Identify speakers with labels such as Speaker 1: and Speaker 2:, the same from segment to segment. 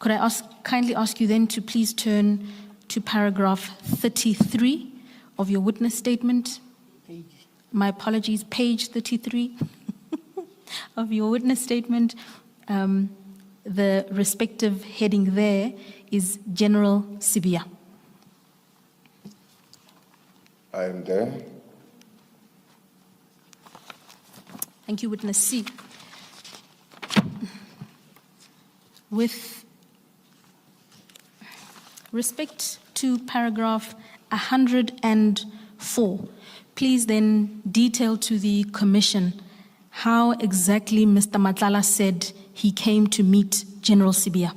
Speaker 1: Could I kindly ask you then to please turn to paragraph 33 of your witness statement? My apologies, page 33 of your witness statement. The respective heading there is General Sibiya.
Speaker 2: I am there.
Speaker 1: Thank you, witness C. With respect to paragraph 104, please then detail to the commission how exactly Mr. Matlala said he came to meet General Sibiya.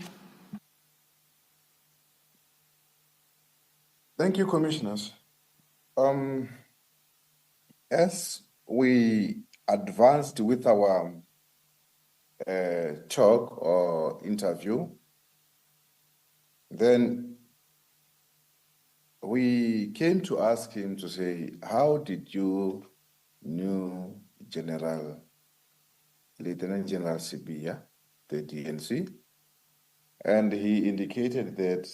Speaker 2: Thank you, commissioners. As we advanced with our talk or interview, then we came to ask him to say, how did you know Lieutenant General Sibiya, the DNC? And he indicated that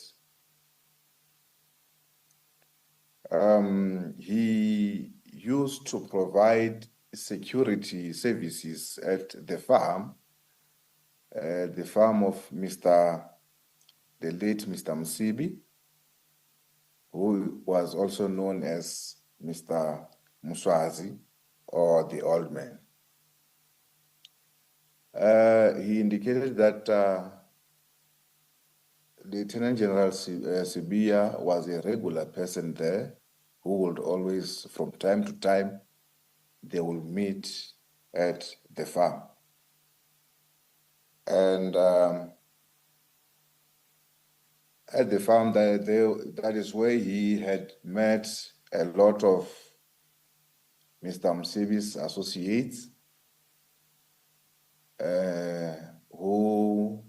Speaker 2: he used to provide security services at the farm of the late Mr. Msibi, who was also known as Mr. Muswazi, or the old man. He indicated that Lieutenant General Sibiya was a regular person there who would always, from time to time, they will meet at the farm. And at the farm, that is where he had met a lot of Mr. Msibi's associates who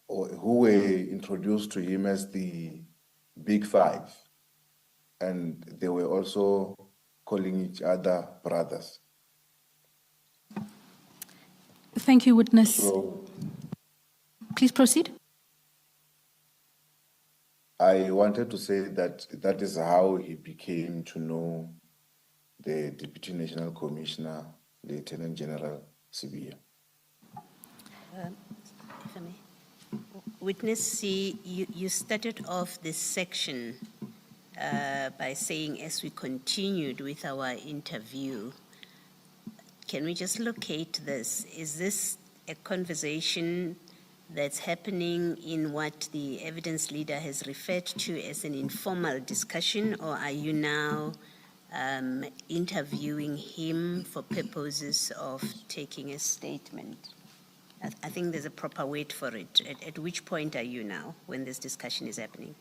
Speaker 2: were introduced to him as the Big Five, and they were also calling each other brothers.
Speaker 1: Thank you, witness. Please proceed.
Speaker 2: I wanted to say that that is how he became to know the Deputy National Commissioner, Lieutenant General Sibiya.
Speaker 3: If I may. Witness C, you started off this section by saying, as we continued with our interview, can we just locate this? Is this a conversation that's happening in what the evidence leader has referred to as an informal discussion, or are you now interviewing him for purposes of taking a statement? I think there's a proper word for it. At which point are you now when this discussion is happening?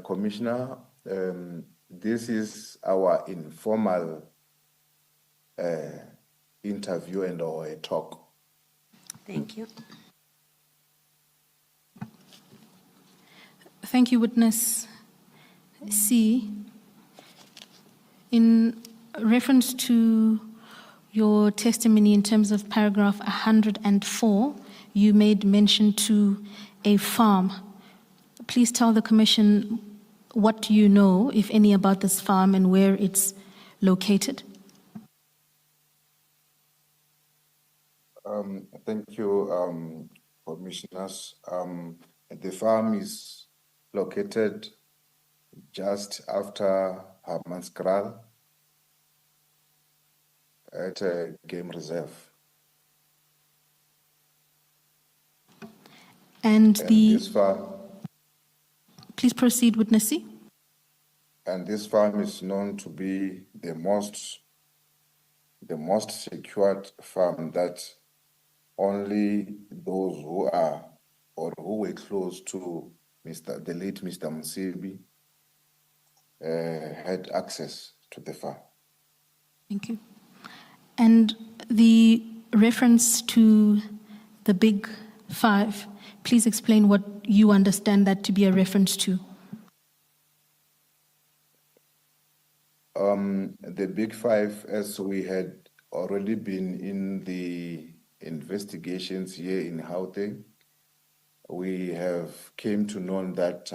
Speaker 2: Commissioner, this is our informal interview and or a talk.
Speaker 3: Thank you.
Speaker 1: Thank you, witness C. In reference to your testimony in terms of paragraph 104, you made mention to a farm. Please tell the commission what you know, if any, about this farm and where it's located.
Speaker 2: Thank you, commissioners. The farm is located just after Hammanskraal at a game reserve.
Speaker 1: And
Speaker 2: this farm,
Speaker 1: please proceed, witness C.
Speaker 2: And this farm is known to be the most secured farm that only those who are or who were close to the late Mr. Msibi had access to the farm.
Speaker 1: Thank you. And the reference to the Big Five, please explain what you understand that to be a reference to.
Speaker 2: The Big Five, as we had already been in the investigations here in Gauteng, we have came to know that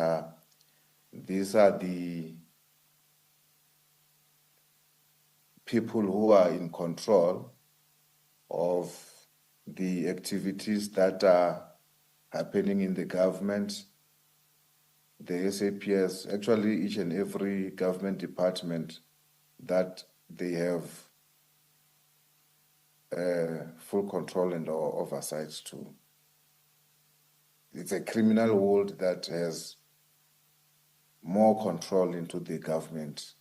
Speaker 2: these are the people who are in control of the activities that are happening in the government, the SAPS, actually each and every government department that they have full control and oversight to. It's a criminal world that has more control into the government,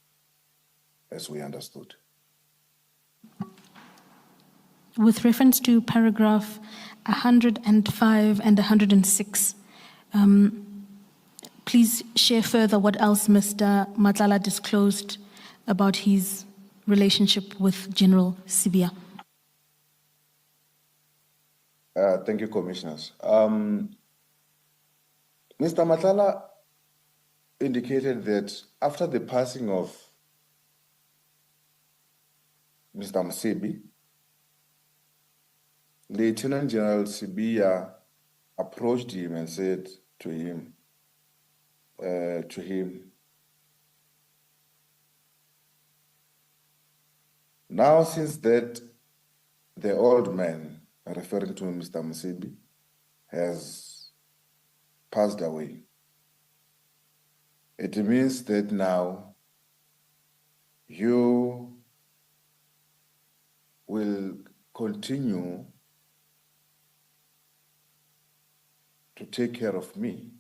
Speaker 2: as we understood.
Speaker 1: With reference to paragraph 105 and 106, please share further what else Mr. Matlala disclosed about his relationship with General Sibiya.
Speaker 2: Thank you, Commissioners. Mr. Matlala indicated that after the passing of Mr. Msebi, Lieutenant General Sibiya approached him and said to him, now since that the old man, referring to Mr. Msebi, has passed away, it means that now you will continue to take care of me.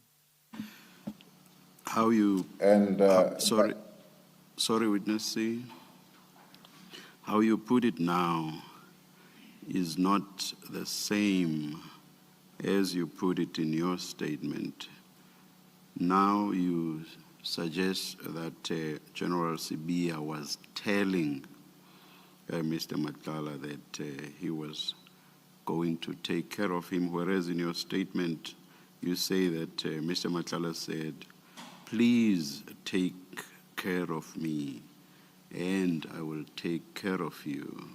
Speaker 4: How you,
Speaker 2: and
Speaker 4: sorry, witness C. How you put it now is not the same as you put it in your statement. Now you suggest that General Sibiya was telling Mr. Matlala that he was going to take care of him, whereas in your statement you say that Mr. Matlala said, please take care of me and I will take care of you.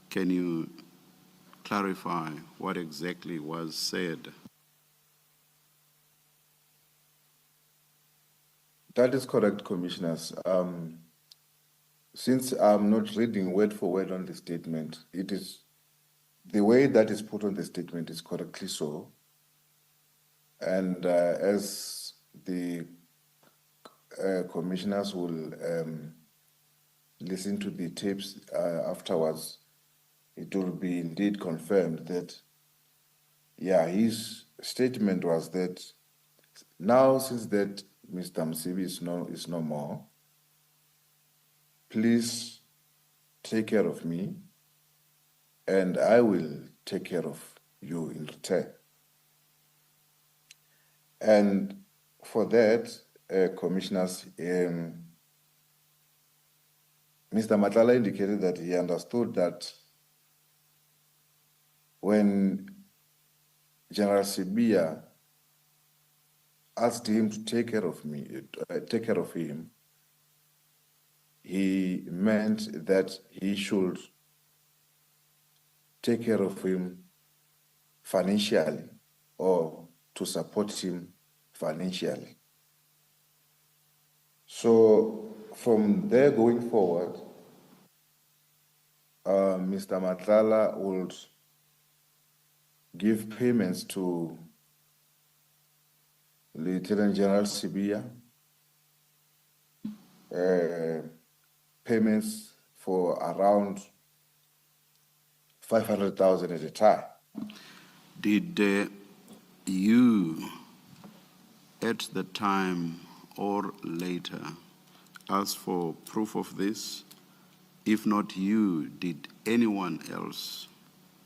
Speaker 4: Can you clarify what exactly was said?
Speaker 2: That is correct, Commissioners. Since I'm not reading word for word on the statement, it is the way that is put on the statement is correctly so. And as the commissioners will listen to the tapes afterwards, it will be indeed confirmed that, yeah, his statement was that now since that Mr. Msebi is no more, please take care of me and I will take care of you in return. And for that, Commissioners, Mr. Matlala indicated that he understood that when General Sibiya asked him to take care of me, take care of him, he meant that he should take care of him financially or to support him financially. So from there going forward, Mr. Matlala would give payments to Lieutenant General Sibiya, payments for around 500,000 at a time.
Speaker 4: Did you, at the time or later, ask for proof of this? If not you, did anyone else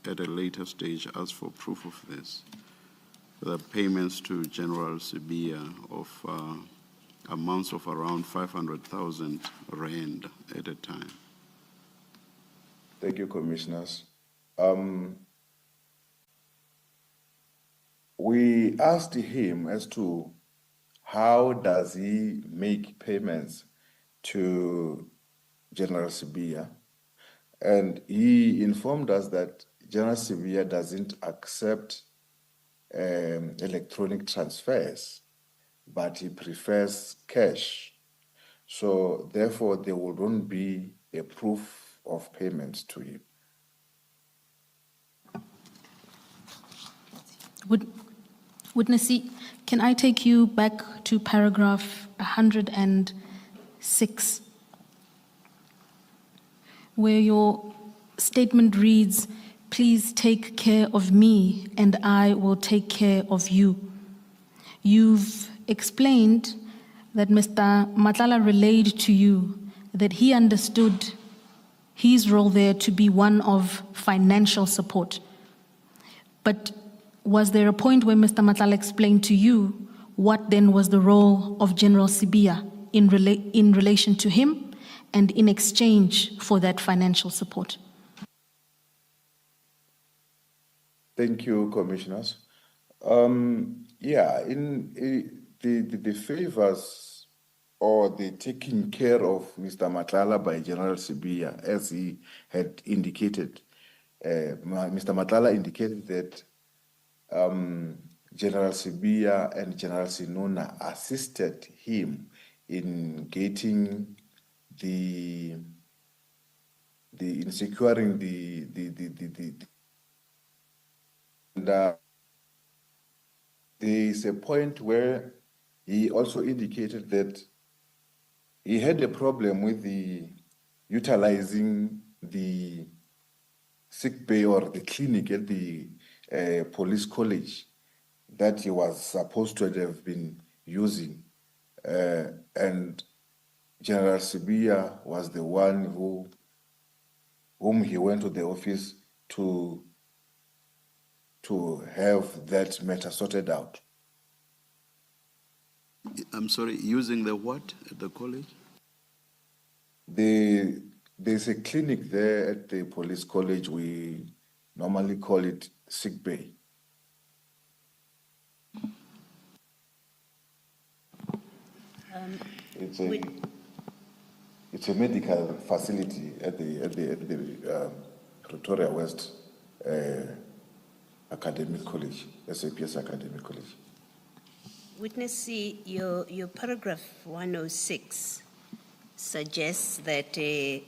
Speaker 4: at a later stage ask for proof of this? The payments to General Sibiya of amounts of around 500,000 rand at a time.
Speaker 2: Thank you, Commissioners. We asked him as to how does he make payments to General Sibiya, and he informed us that General Sibiya doesn't accept electronic transfers, but he prefers cash. So therefore, there wouldn't be a proof of payment to him.
Speaker 1: Witness C, can I take you back to paragraph 106, where your statement reads, "Please take care of me and I will take care of you." You've explained that Mr. Matlala relayed to you that he understood his role there to be one of financial support. But was there a point where Mr. Matlala explained to you what then was the role of General Sibiya in relation to him and in exchange for that financial support?
Speaker 2: Thank you, commissioners. The favors or the taking care of Mr. Matlala by General Sibiya, as he had indicated, Mr. Matlala indicated that General Sibiya and General Sinuna assisted him in getting in securing there is a point where he also indicated that he had a problem with utilizing the sick bay or the clinic at the police college that he was supposed to have been using. And General Sibiya was the one whom he went to the office to have that matter sorted out.
Speaker 4: I'm sorry, using the what at the college?
Speaker 2: There's a clinic there at the police college. We normally call it sick bay. It's a medical facility at the Pretoria West Academic College, SAPS Academic College.
Speaker 3: Witness C, your paragraph 106 suggests that the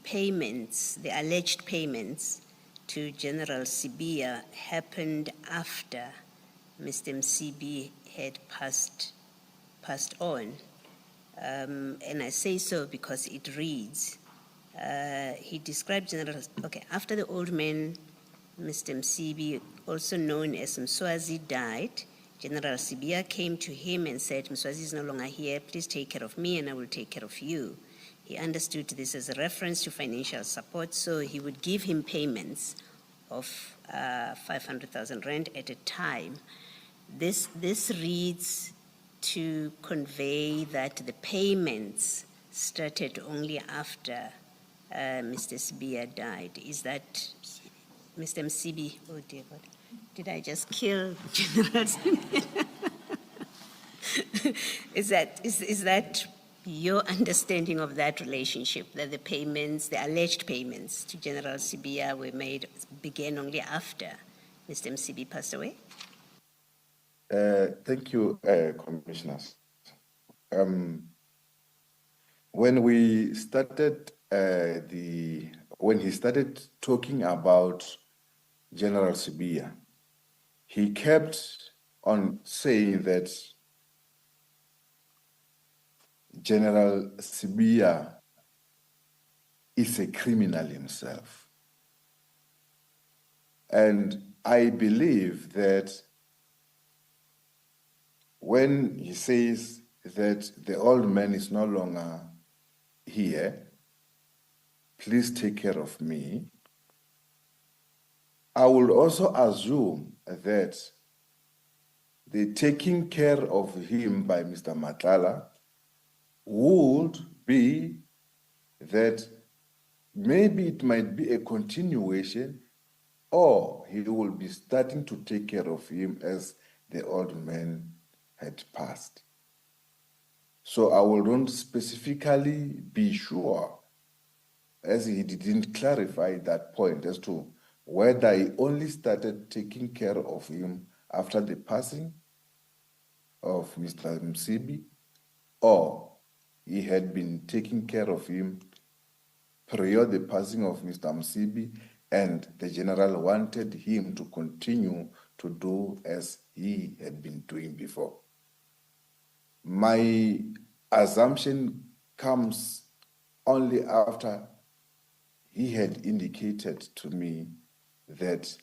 Speaker 3: payments, the alleged payments to General Sibiya happened after Mr. Msibi had passed on. And I say so because it reads, he described after the old man, Mr. Msibi, also known as Mswazi, died, General Sibiya came to him and said, "Mswazi is no longer here, please take care of me and I will take care of you." He understood this as a reference to financial support, so he would give him payments of 500,000 rand at a time. This reads to convey that the payments started only after Mr. Sibiya died. Is that Mr. Msibi? Oh dear God. Did I just kill General Sibiya? Is that your understanding of that relationship, that the payments, the alleged payments to General Sibiya began only after Mr. Msibi passed away?
Speaker 2: Thank you, commissioners. When we started when he started talking about General Sibiya, he kept on saying that General Sibiya is a criminal himself. And I believe that when he says that the old man is no longer here, please take care of me, I will also assume that the taking care of him by Mr. Matlala would be that maybe it might be a continuation, or he will be starting to take care of him as the old man had passed. So I will not specifically be sure, as he didn't clarify that point as to whether he only started taking care of him after the passing of Mr. Msibi, or he had been taking care of him prior the passing of Mr. Msibi, and the general wanted him to continue to do as he had been doing before. My assumption comes only after he had indicated to me that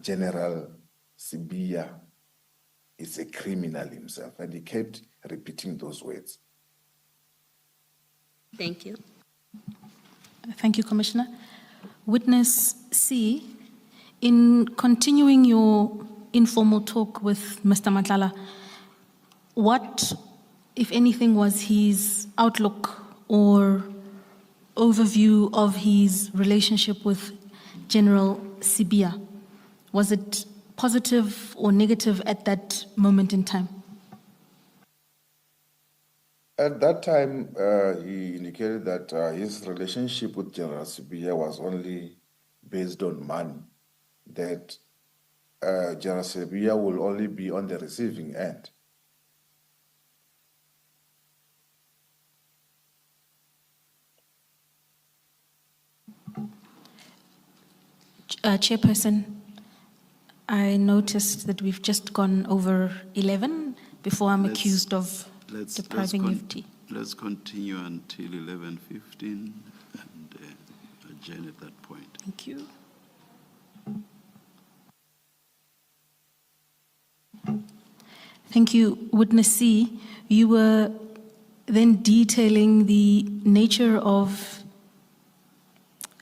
Speaker 2: General Sibiya is a criminal himself, and he kept repeating those words.
Speaker 3: Thank you.
Speaker 1: Thank you, Commissioner. Witness C, in continuing your informal talk with Mr. Matlala, what, if anything, was his outlook or overview of his relationship with General Sibiya? Was it positive or negative at that moment in time?
Speaker 2: At that time, he indicated that his relationship with General Sibiya was only based on money, that General Sibiya will only be on the receiving end.
Speaker 1: Chairperson, I noticed that we've just gone over 11 before I'm accused of depriving you of tea.
Speaker 4: Let's continue until 11:15 and adjourn at that point.
Speaker 1: Thank you. Thank you. Witness C, you were then detailing the nature of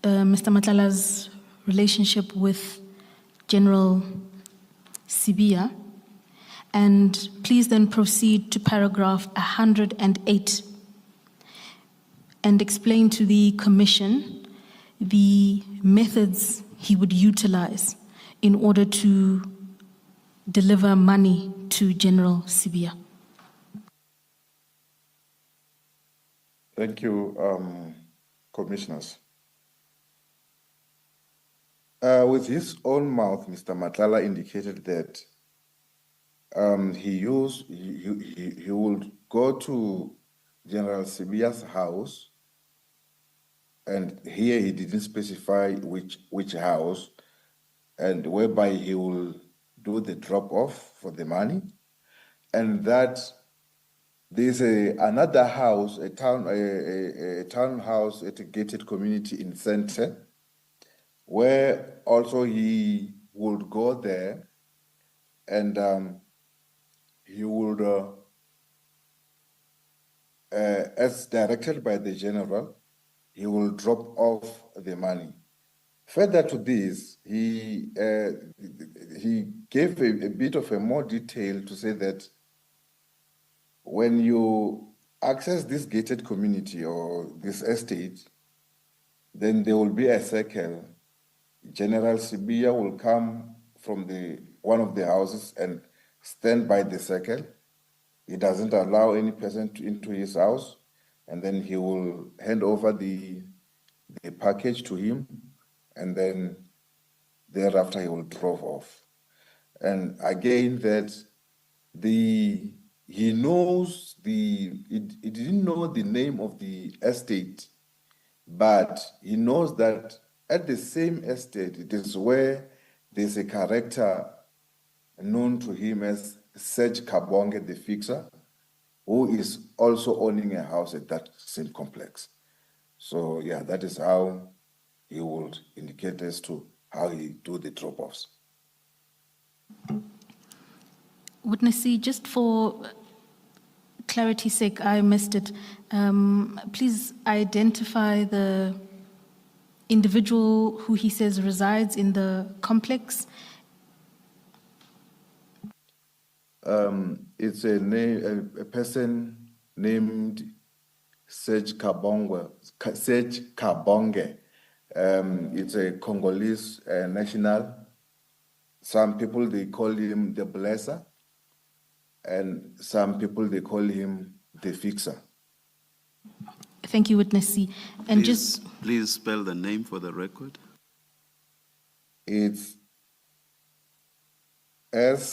Speaker 1: Mr. Matlala's relationship with General Sibiya, and please then proceed to paragraph 108 and explain to the Commission the methods he would utilize in order to deliver money to General Sibiya.
Speaker 2: Thank you, Commissioners. With his own mouth, Mr. Matlala indicated that he would go to General Sibiya's house, and here he didn't specify which house, and whereby he will do the drop-off for the money, and that there's another house, a townhouse at a gated community in Center, where also he would go there, and he would, as directed by the general, he will drop off the money. Further to this, he gave a bit of a more detail to say that when you access this gated community or this estate, then there will be a circle. General Sibiya will come from one of the houses and stand by the circle. He doesn't allow any person into his house, and then he will hand over the package to him, and then thereafter he will drive off. And again, that he knows he didn't know the name of the estate, but he knows that at the same estate, it is where there's a character known to him as Cikizwa, the fixer, who is also owning a house at that same complex. So yeah, that is how he would indicate as to how he do the drop-offs.
Speaker 1: Witness C, just for clarity's sake, I missed it. Please identify the individual who he says resides in the complex.
Speaker 2: It's a person named Cikizwa. It's a Congolese national. Some people, they call him the blesser, and some people, they call him the fixer.
Speaker 1: Thank you, Witness C. And
Speaker 4: Please spell the name for the record.
Speaker 2: It's SERGE,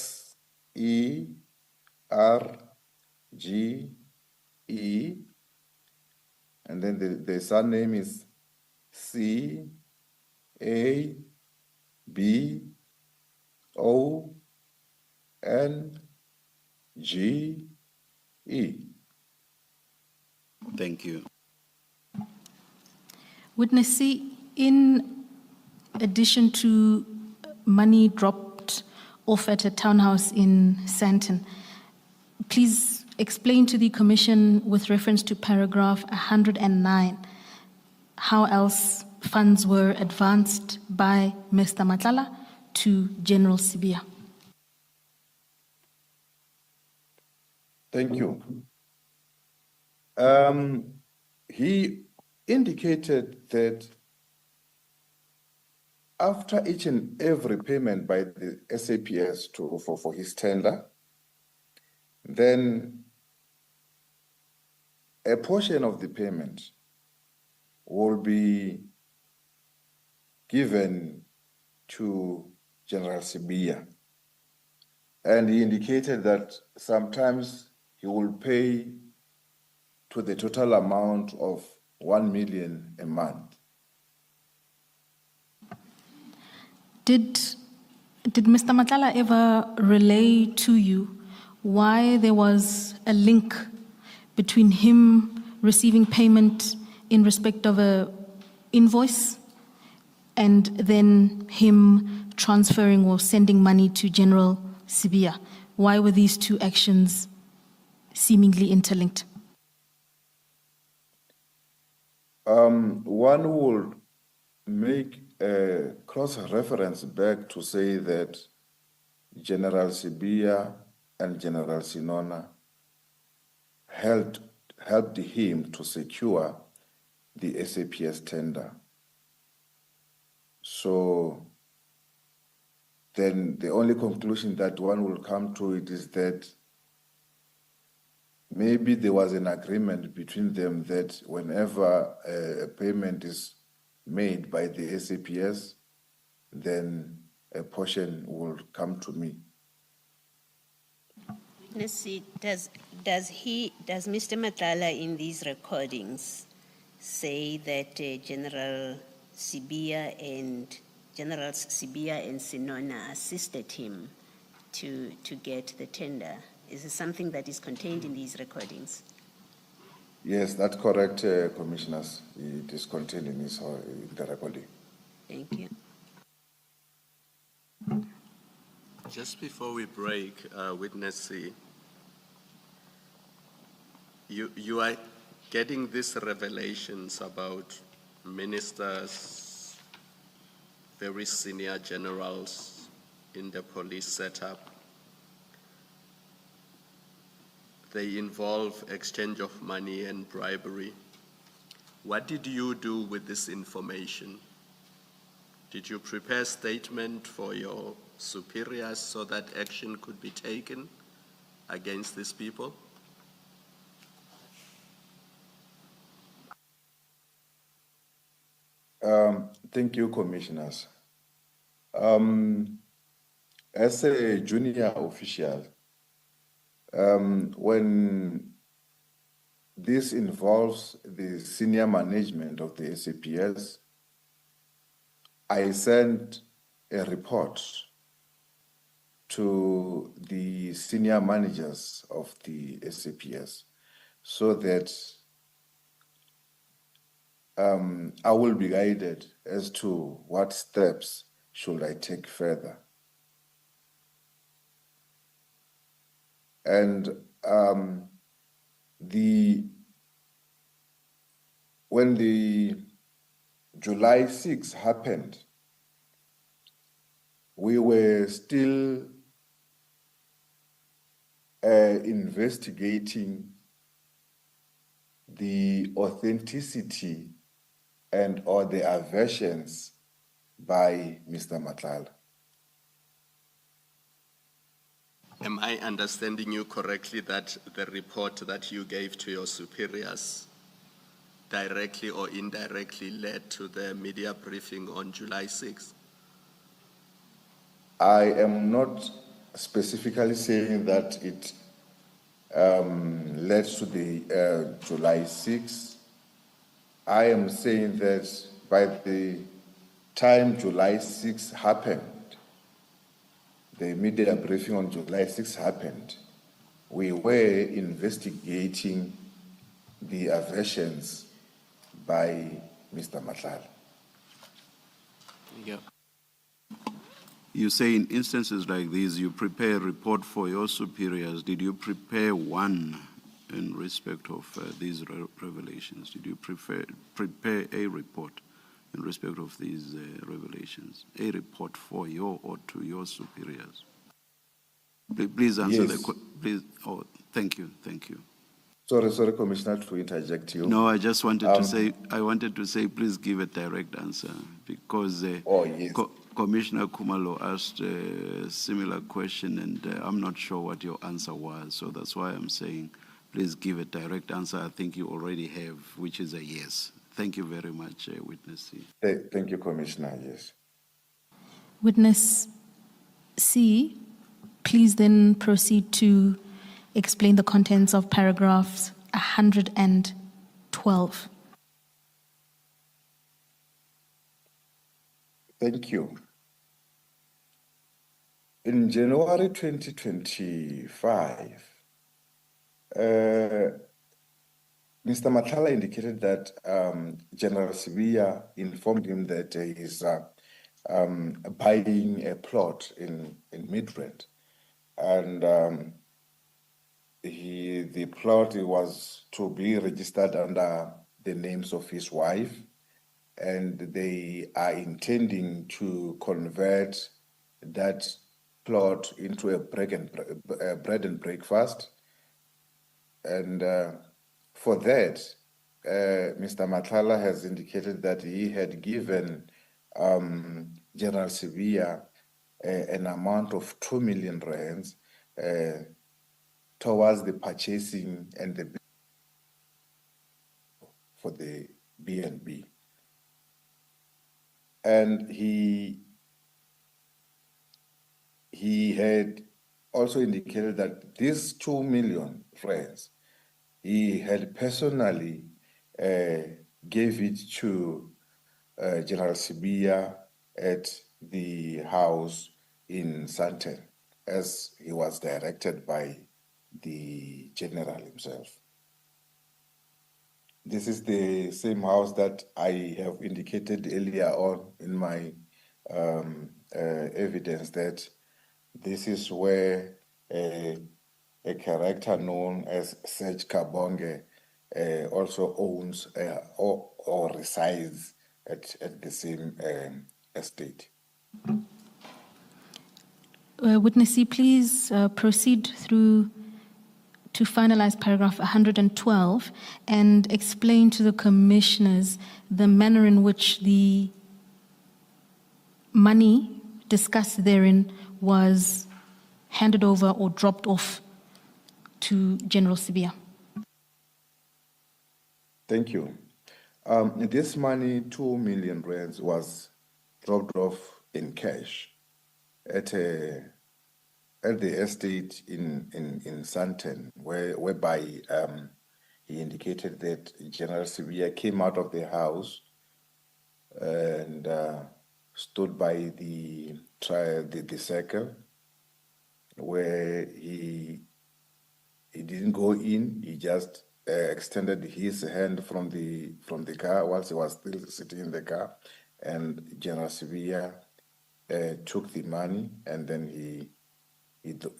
Speaker 2: and then the surname is CABONGE.
Speaker 4: Thank you.
Speaker 1: Witness C, in addition to money dropped off at a townhouse in Sandton, please explain to the Commission with reference to paragraph 109 how else funds were advanced by Mr. Matlala to General Sibiya.
Speaker 2: Thank you. He indicated that after each and every payment by the SAPS for his tender, then a portion of the payment will be given to General Sibiya. And he indicated that sometimes he will pay to the total amount of 1 million a month.
Speaker 1: Did Mr. Matlala ever relay to you why there was a link between him receiving payment in respect of a invoice and then him transferring or sending money to General Sibiya? Why were these two actions seemingly interlinked?
Speaker 2: One would make a cross-reference back to say that General Sibiya and General Sinona helped him to secure the SAPS tender. So then the only conclusion that one will come to it is that maybe there was an agreement between them that whenever a payment is made by the SAPS, then a portion will come to me.
Speaker 3: Let's see, does Mr. Matlala in these recordings say that Generals Sibiya and Sinona assisted him to get the tender? Is it something that is contained in these recordings?
Speaker 2: Yes, that's correct, Commissioners. It is contained in the recording.
Speaker 3: Thank you.
Speaker 5: Just before we break, Witness C, you are getting these revelations about ministers, very senior generals in the police setup. They involve exchange of money and bribery. What did you do with this information? Did you prepare a statement for your superiors so that action could be taken against these people?
Speaker 2: Thank you, Commissioners. As a junior official, when this involves the senior management of the SAPS, I sent a report to the senior managers of the SAPS so that I will be guided as to what steps should I take further. And when the July 6 happened, we were still investigating the authenticity and or the aversions by Mr. Matlala.
Speaker 5: Am I understanding you correctly that the report that you gave to your superiors directly or indirectly led to the media briefing on July 6th?
Speaker 2: I am not specifically saying that it led to the July 6. I am saying that by the time July 6 happened, the media briefing on July 6 happened, we were investigating the aversions by Mr. Matlala.
Speaker 5: Yeah.
Speaker 4: You say in instances like these, you prepare a report for your superiors. Did you prepare one in respect of these revelations? Did you prepare a report in respect of these revelations? A report for your or to your superiors? Please answer
Speaker 2: Yes.
Speaker 4: the question. Please. Oh, thank you. Thank you.
Speaker 2: Sorry, Commissioner, to interject you.
Speaker 4: No, I just wanted to say, please give a direct answer because
Speaker 2: Oh, yes.
Speaker 4: Commissioner Kumalo asked a similar question and I'm not sure what your answer was. So that's why I'm saying, please give a direct answer. I think you already have, which is a yes. Thank you very much, Witness C.
Speaker 2: Thank you, Commissioner, yes.
Speaker 1: Witness C, please then proceed to explain the contents of paragraphs 112.
Speaker 2: Thank you. In January 2025, Mr. Matlala indicated that General Sibiya informed him that he is buying a plot in Midrand. And the plot was to be registered under the names of his wife, and they are intending to convert that plot into a bread and breakfast. And for that, Mr. Matlala has indicated that he had given General Sibiya an amount of 2 million rands towards the purchasing and the for the B&B. And he had also indicated that these 2 million rands, he had personally gave it to General Sibiya at the house in Sandton, as he was directed by the general himself. This is the same house that I have indicated earlier on in my evidence that this is where a character known as Serge Kabonge also owns or resides at the same estate.
Speaker 1: Witness C, please proceed through to finalize paragraph 112 and explain to the commissioners the manner in which the money discussed therein was handed over or dropped off to General Sibiya.
Speaker 2: Thank you. This money, 2 million rands, was dropped off in cash at the estate in Sandton, whereby he indicated that General Sibiya came out of the house and stood by the circle, where he didn't go in. He just extended his hand from the car whilst he was still sitting in the car, and General Sibiya took the money, and then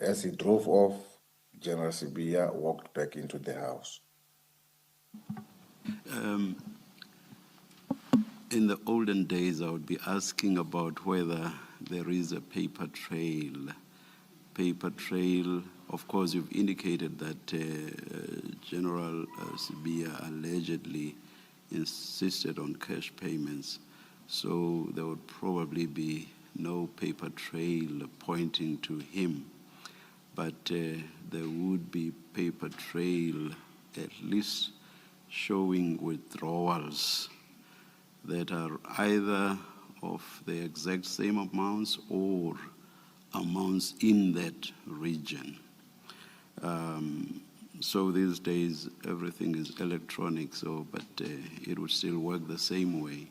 Speaker 2: as he drove off, General Sibiya walked back into the house.
Speaker 4: In the olden days, I would be asking about whether there is a paper trail. Of course, you've indicated that General Sibiya allegedly insisted on cash payments, so there would probably be no paper trail pointing to him, but there would be paper trail at least showing withdrawals that are either of the exact same amounts or amounts in that region. So these days, everything is electronic, but it would still work the same way.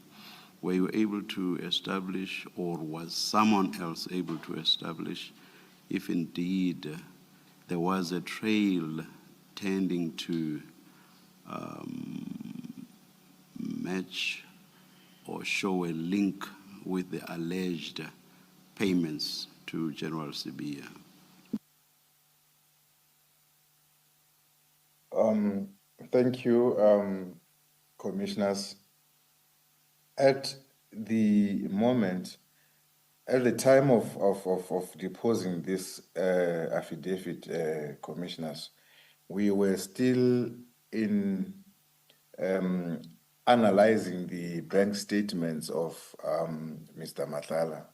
Speaker 4: Were you able to establish, or was someone else able to establish, if indeed there was a trail tending to match or show a link with the alleged payments to General Sibiya?
Speaker 2: Thank you, commissioners. At the moment, at the time of deposing this affidavit, commissioners, we were still in analyzing the bank statements of Mr. Matlala.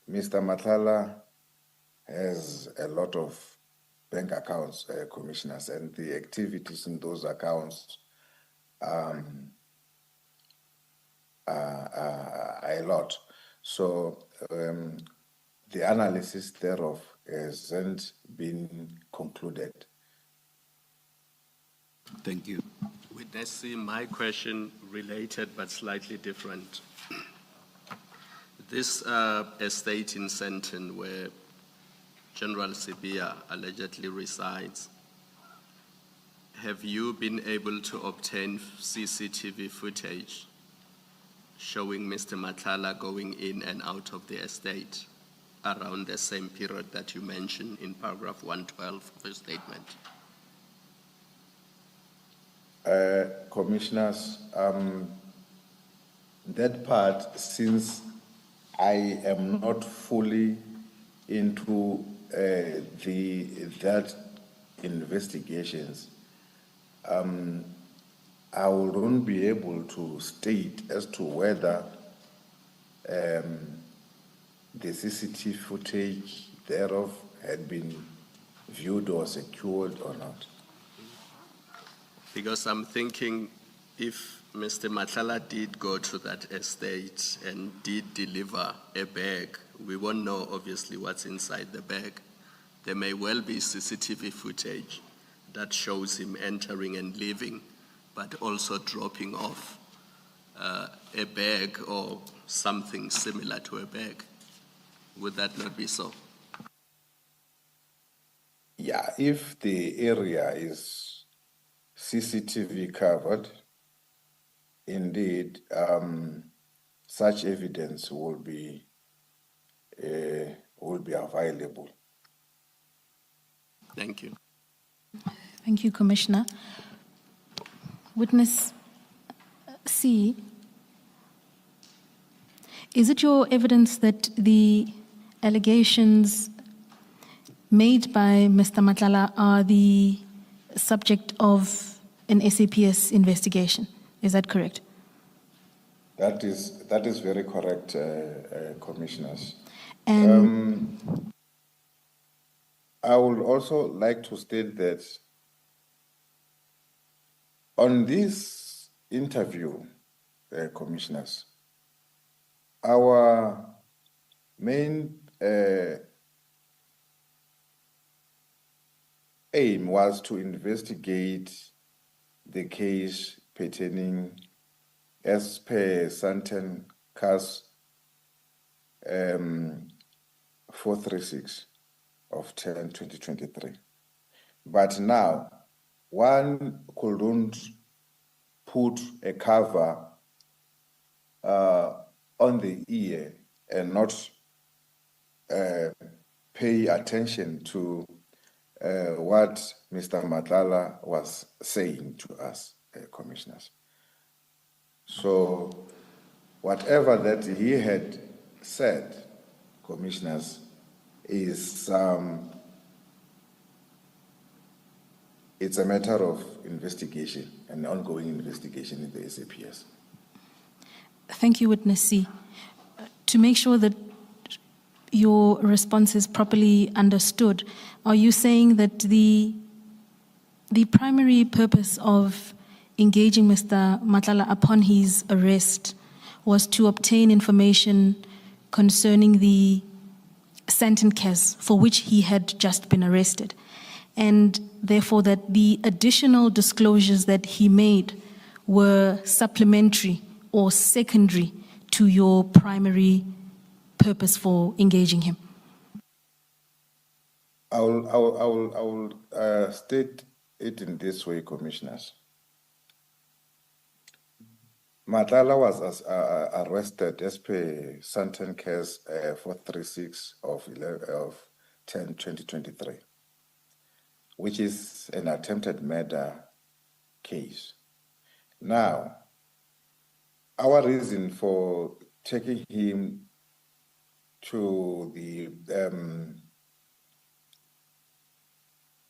Speaker 2: Mr. Matlala has a lot of bank accounts, commissioners, and the activities in those accounts are a lot. So the analysis thereof hasn't been concluded.
Speaker 4: Thank you.
Speaker 5: Witness C, my question related but slightly different. This estate in Senton where General Sibiya allegedly resides, have you been able to obtain CCTV footage showing Mr. Matlala going in and out of the estate around the same period that you mentioned in paragraph 112 of the statement?
Speaker 2: Commissioners, that part, since I am not fully into that investigations, I wouldn't be able to state as to whether the CCTV footage thereof had been viewed or secured or not.
Speaker 5: Because I'm thinking if Mr. Matlala did go to that estate and did deliver a bag, we won't know obviously what's inside the bag. There may well be CCTV footage that shows him entering and leaving, but also dropping off a bag or something similar to a bag. Would that not be so?
Speaker 2: Yeah, if the area is CCTV covered, indeed, such evidence will be available.
Speaker 5: Thank you.
Speaker 1: Thank you, Commissioner. Witness C, is it your evidence that the allegations made by Mr. Matlala are the subject of an SAPS investigation? Is that correct?
Speaker 2: That is very correct, commissioners.
Speaker 1: And
Speaker 2: I would also like to state that on this interview, commissioners, our main aim was to investigate the case pertaining as per Santen CAS 436 of 10/2023. But now, one couldn't put a cover on the ear and not pay attention to what Mr. Matlala was saying to us, commissioners. So whatever that he had said, commissioners, is it's a matter of investigation, an ongoing investigation in the SAPS.
Speaker 1: thank you, Witness C. To make sure that your response is properly understood, are you saying that the primary purpose of engaging Mr. Matlala upon his arrest was to obtain information concerning the sentencing for which he had just been arrested, and therefore that the additional disclosures that he made were supplementary or secondary to your primary purpose for engaging him?
Speaker 2: I will state it in this way, commissioners. Matlala was arrested as per Santon case 436 of 10/2023, which is an attempted murder case. Now, our reason for taking him to the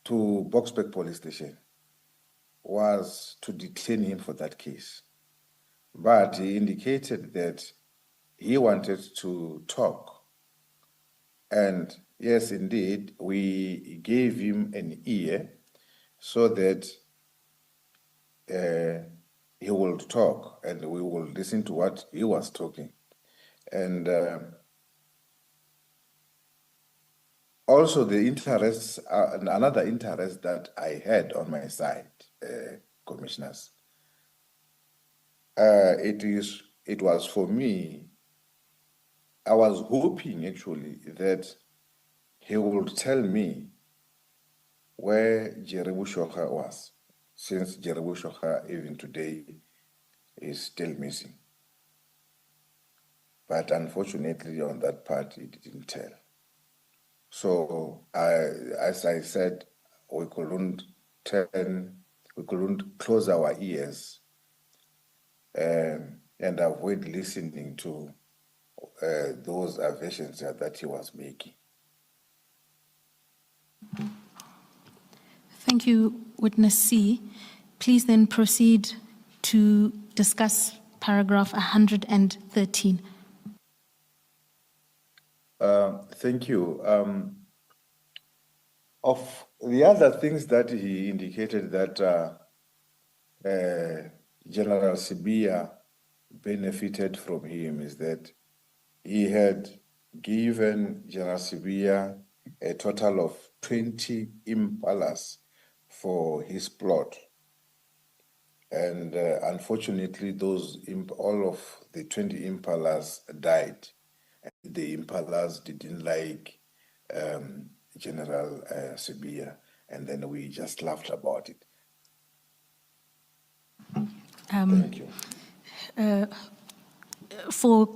Speaker 2: to Boksburg police station was to detain him for that case. But he indicated that he wanted to talk. And yes, indeed, we gave him an ear so that he will talk and we will listen to what he was talking. And also the interests, another interest that I had on my side, commissioners, it was for me, I was hoping actually that he would tell me where Jerry Bushokha was, since Jerry Bushokha even today is still missing. But unfortunately on that part, he didn't tell. So as I said, we couldn't close our ears and avoid listening to those aversions that he was making.
Speaker 1: Thank you, Witness C. Please then proceed to discuss paragraph 113.
Speaker 2: Thank you. Of the other things that he indicated that General Sibiya benefited from him is that he had given General Sibiya a total of 20 impalas for his plot. And unfortunately, all of the 20 impalas died. The impalas didn't like General Sibiya, and then we just laughed about it. Thank you.
Speaker 1: For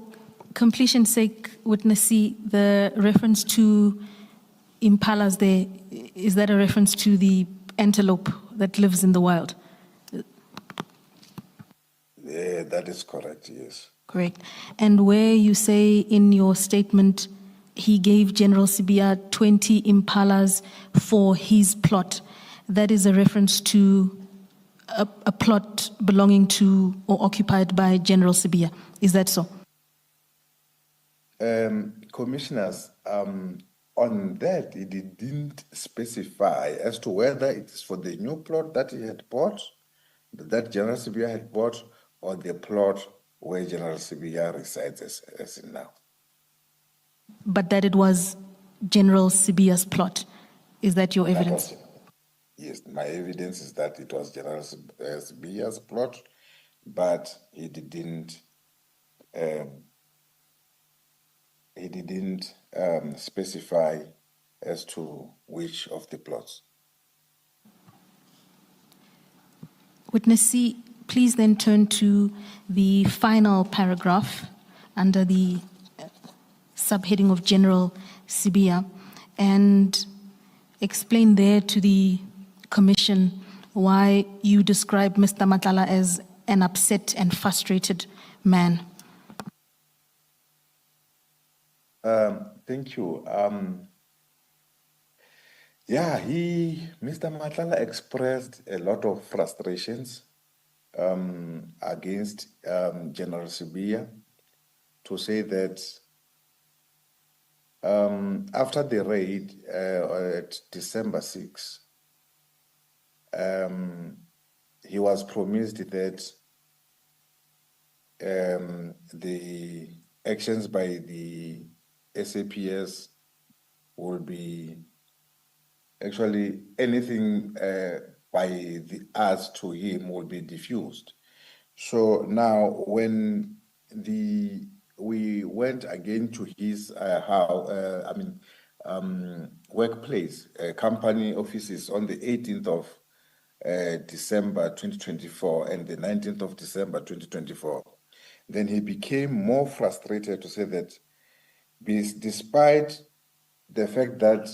Speaker 1: completion's sake, Witness C, the reference to impalas there, is that a reference to the antelope that lives in the wild?
Speaker 2: Yeah, that is correct, yes.
Speaker 1: Correct. And where you say in your statement he gave General Sibiya 20 impalas for his plot, that is a reference to a plot belonging to or occupied by General Sibiya. Is that so?
Speaker 2: Commissioners, on that, he didn't specify as to whether it is for the new plot that he had bought, that General Sibiya had bought, or the plot where General Sibiya resides as in now.
Speaker 1: But that it was General Sibiya's plot. Is that your evidence?
Speaker 2: Yes, my evidence is that it was General Sibiya's plot, but he didn't specify as to which of the plots.
Speaker 1: Witness C, please then turn to the final paragraph under the subheading of General Sibiya and explain there to the Commission why you describe Mr. Matlala as an upset and frustrated man.
Speaker 2: Thank you. Mr. Matlala expressed a lot of frustrations against General Sibiya, to say that after the raid at December 6, he was promised that the actions by the SAPS will be actually anything by the us to him will be diffused. So now when we went again to his workplace, company offices on the 18th of December 2024 and the 19th of December 2024, then he became more frustrated to say that despite the fact that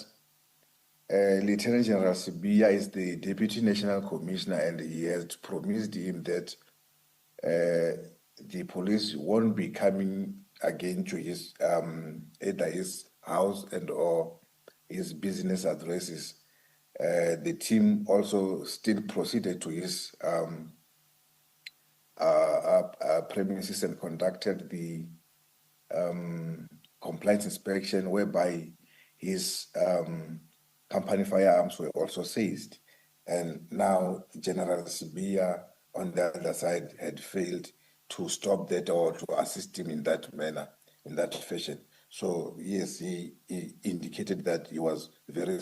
Speaker 2: Lieutenant General Sibiya is the Deputy National Commissioner and he has promised him that the police won't be coming again to his either his house and or his business addresses. The team also still proceeded to his premises and conducted the compliance inspection, whereby his company firearms were also seized. And now General Sibiya, on the other side, had failed to stop that or to assist him in that manner, in that fashion. So yes, he indicated that he was very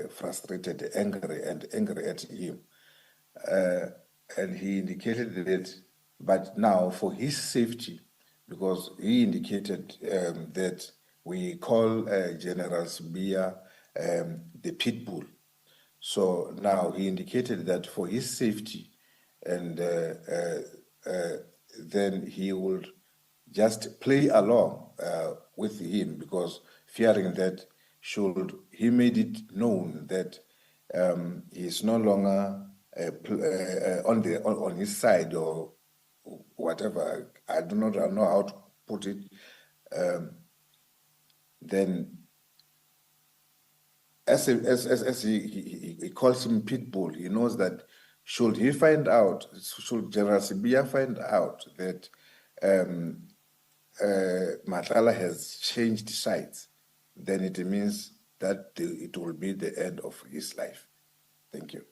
Speaker 2: frustrated, angry at him. And he indicated that, but now for his safety, because he indicated that we call General Sibiya the pit bull. So now he indicated that for his safety, and then he would just play along with him, because fearing that should he made it known that he is no longer on his side or whatever, I do not know how to put it, then as he calls him Pitbull, he knows that should General Sibiya find out that Matlala has changed sides, then it means that it will be the end of his life. Thank you.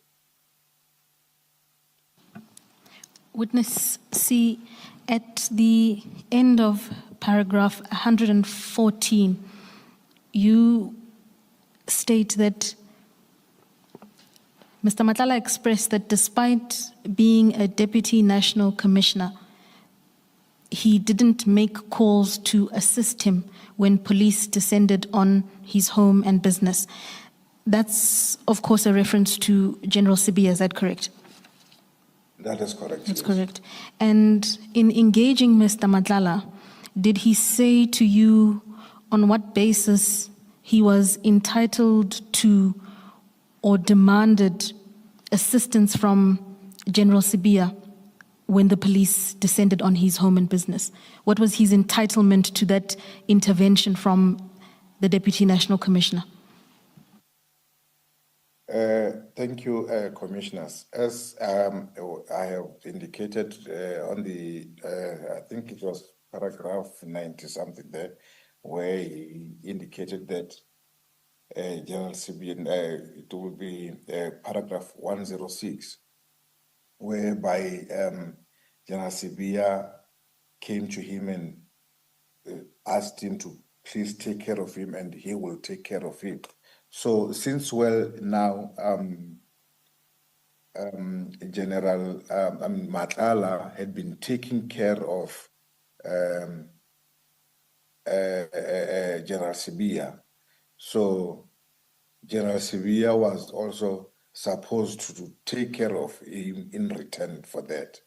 Speaker 1: Witness C, at the end of paragraph 114, you state that Mr. Matlala expressed that despite being a deputy national commissioner, he didn't make calls to assist him when police descended on his home and business. That's, of course, a reference to General Sibiya, is that correct?
Speaker 2: That is correct.
Speaker 1: That's
Speaker 2: yes.
Speaker 1: correct. And in engaging Mr. Matlala, did he say to you on what basis he was entitled to or demanded assistance from General Sibiya when the police descended on his home and business? What was his entitlement to that intervention from the Deputy National Commissioner?
Speaker 2: Thank you, Commissioners. As I have indicated on the, I think it was paragraph 90 something there, where he indicated that General Sibiya, it will be paragraph 106, whereby General Sibiya came to him and asked him to please take care of him, and he will take care of him. So since now General Matlala had been taking care of General Sibiya, so General Sibiya was also supposed to take care of him in return for that.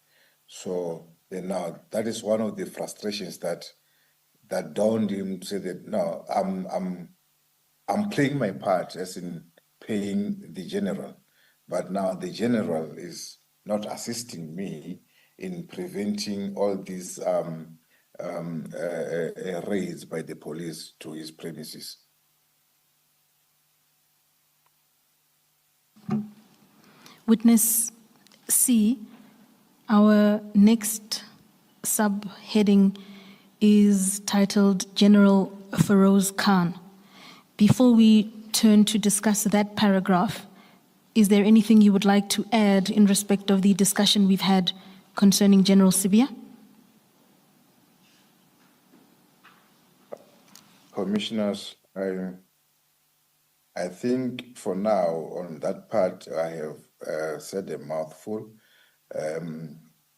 Speaker 2: So then now that is one of the frustrations that dawned him to say that no, I'm playing my part as in paying the general, but now the general is not assisting me in preventing all these raids by the police to his premises.
Speaker 1: Witness C, our next subheading is titled General Feroz Khan. Before we turn to discuss that paragraph, is there anything you would like to add in respect of the discussion we've had concerning General Sibiya?
Speaker 2: Commissioners, I think for now on that part I have said a mouthful.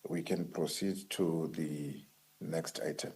Speaker 2: We can proceed to the next item.